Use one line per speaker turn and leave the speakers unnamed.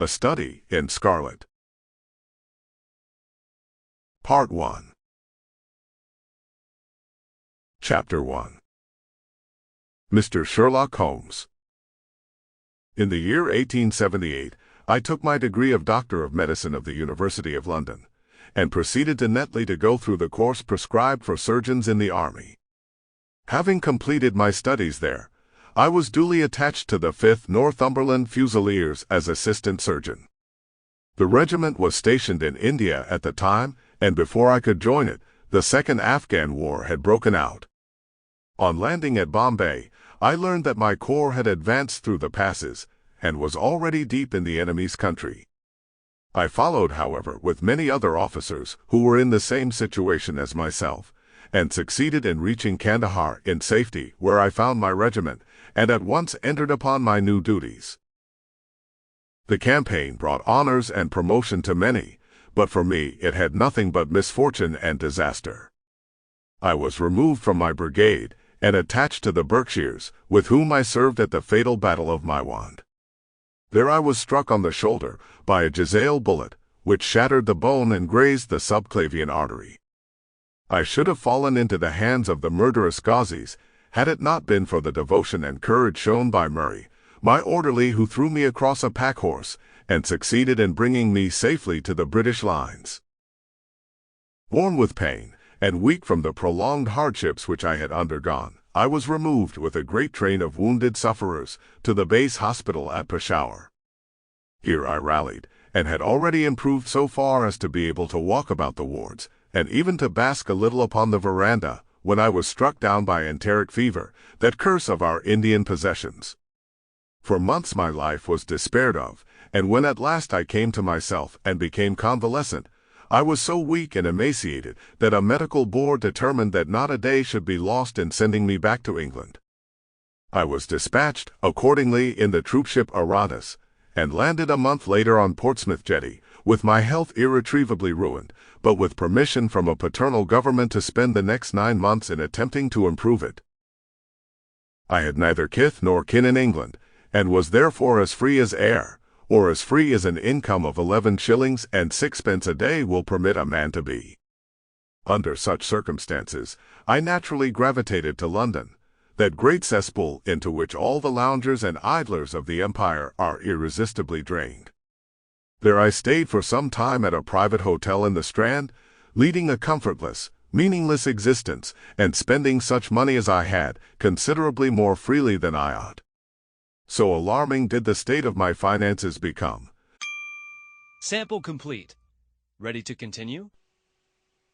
A Study in Scarlet. Part 1. Chapter 1. Mr. Sherlock Holmes. In the year 1878, I took my degree of Doctor of Medicine of the University of London, and proceeded to Netley to go through the course prescribed for surgeons in the Army. Having completed my studies there, I was duly attached to the 5th Northumberland Fusiliers as assistant surgeon. The regiment was stationed in India at the time, and before I could join it, the Second Afghan War had broken out. On landing at Bombay, I learned that my corps had advanced through the passes, and was already deep in the enemy's country. I followed, however, with many other officers who were in the same situation as myself, and succeeded in reaching Kandahar in safety, where I found my regiment, and at once entered upon my new duties. The campaign brought honors and promotion to many, but for me it had nothing but misfortune and disaster. I was removed from my brigade, and attached to the Berkshires, with whom I served at the fatal Battle of Maiwand. There I was struck on the shoulder by a Jezail bullet, which shattered the bone and grazed the subclavian artery. I should have fallen into the hands of the murderous Ghazis, had it not been for the devotion and courage shown by Murray, my orderly, who threw me across a pack-horse, and succeeded in bringing me safely to the British lines. Worn with pain, and weak from the prolonged hardships which I had undergone, I was removed with a great train of wounded sufferers to the base hospital at Peshawar. Here I rallied, and had already improved so far as to be able to walk about the wards, and even to bask a little upon the veranda, when I was struck down by enteric fever, that curse of our Indian possessions. For months my life was despaired of, and when at last I came to myself and became convalescent, I was so weak and emaciated that a medical board determined that not a day should be lost in sending me back to England. I was dispatched, accordingly, in the troopship Aratus, and landed a month later on Portsmouth jetty, with my health irretrievably ruined, but with permission from a paternal government to spend the next 9 months in attempting to improve it. I had neither kith nor kin in England, and was therefore as free as air, or as free as an income of 11 shillings and 6pence a day will permit a man to be. Under such circumstances, I naturally gravitated to London, that great cesspool into which all the loungers and idlers of the empire are irresistibly drained. There I stayed for some time at a private hotel in the Strand, leading a comfortless, meaningless existence, and spending such money as I had, considerably more freely than I ought. So alarming did the state of my finances become.
Sample complete. Ready to continue?